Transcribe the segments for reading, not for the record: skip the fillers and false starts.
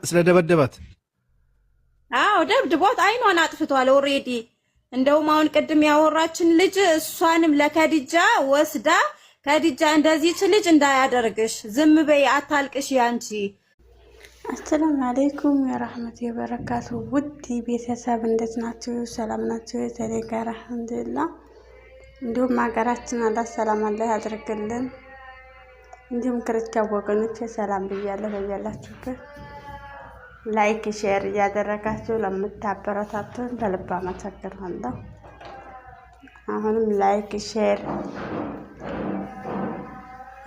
ስለደበደባት አዎ ደብድቦት አይኗን አጥፍቷል ኦሬዲ። እንደውም አሁን ቅድም ያወራችን ልጅ እሷንም ለከዲጃ ወስዳ ከዲጃ እንደዚህች ልጅ እንዳያደርግሽ ዝም በይ አታልቅሽ ያንቺ። አሰላሙ አለይኩም ወራህመቱ ወበረካቱ። ውድ ቤተሰብ እንዴት ናችሁ? ሰላም ናችሁ? እኔ ጋር አልሐምዱሊላህ። እንዲሁም ሀገራችን አላህ ሰላም አላህ ያድርግልን። እንዲሁም ክርስቲያን ወገኖች ሰላም ብያለሁ። በያላችሁበት ላይክ ሼር እያደረጋችሁ ለምታበረታቱን በልብ አመሰግናለሁ። አሁንም ላይክ ሼር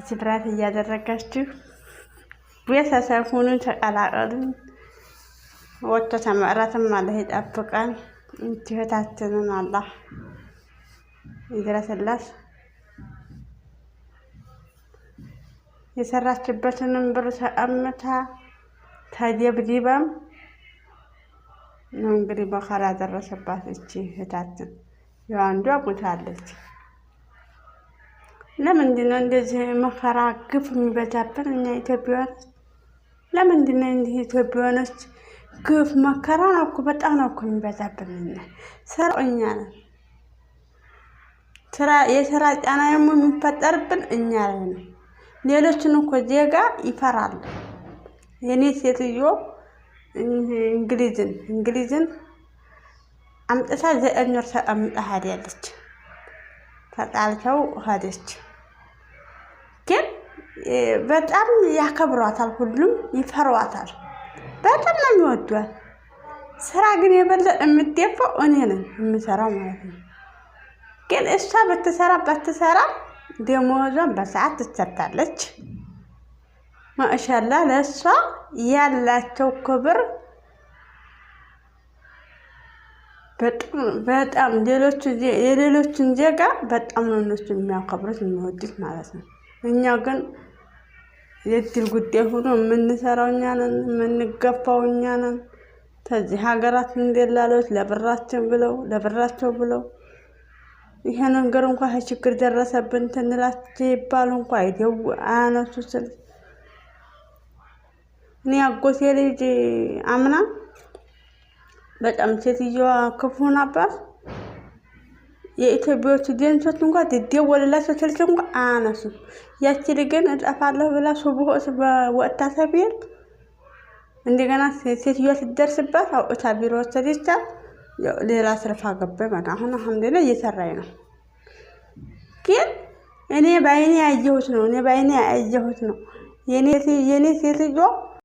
ስብራት እያደረጋችሁ ቤተሰብ ሁኑ፣ ተቀላቀሉ። ወጥቶ ተመረተም አላህ ይጠብቀን። እህታችንን አላህ ይድረስላት። የሰራችበትንም ብር ተቀምታ ተደብድባም ነው እንግዲህ መከራ ደረሰባት። እቺ እህታችን ያው አንዷ ሞታለች። ለምንድን ነው እንደዚህ መከራ ግፍ የሚበዛብን እኛ ኢትዮጵያውያን? ለምንድን ነው እንዲህ ኢትዮጵያውያኖች ግፍ መከራ ነው እኮ በጣም ነው እኮ የሚበዛብን። እኛ ነን የስራ ጫና የሚፈጠርብን እኛ ላይ ነው። ሌሎችን እኮ ዜጋ ይፈራሉ። የኔ ሴትዮ እንግሊዝን አምጥታ 9 ወር ተቀምጣ ሄዳለች። ተጣልተው ሄደች። ግን በጣም ያከብሯታል፣ ሁሉም ይፈሯታል፣ በጣም ነው የሚወዷት። ስራ ግን የበለጠ የምትደፋው እኔ ነኝ የምሰራው ማለት ነው። ግን እሷ በተሰራ ደሞዟን በሰዓት ትሰጣለች። ማሻአላ ለእሷ ያላቸው ክብር በጣም የሌሎችን ዜጋ በጣም ነው እነሱ የሚያከብሩት የሚወዱት ማለት ነው። እኛ ግን የድል ጉዳይ ሆኖ የምንሰራው እኛ ነን፣ የምንገፋው እኛ ነን። ከዚህ ሀገራት እንደላሎች ለብራቸው ብለው ይሄ ነገር እንኳን ችግር ደረሰብን ትንላችሁ ይባሉ እንኳን አያነሱ ስል እኔ አጎቴ ልጅ አምና በጣም ሴትዮዋ ክፉ ነበር። የኢትዮጵያዎቹ ዴንሶች እንኳን ትደወልላቸው ስልክ እንኳን አያነሱም። ያቺ ልጅ ግን እጠፋለሁ ብላ ሱብሆ ወጥታ ተብዬል እንደገና ሴትዮዋ ስትደርስባት አውጥታ ቢሮ ወሰደቻት። ሌላ ስርፋ ገባኝ ማለት አሁን አልሐምዱሊላህ እየሰራኝ ነው። ግን እኔ ባይኔ ያየሁት ነው የኔ ሴትዮ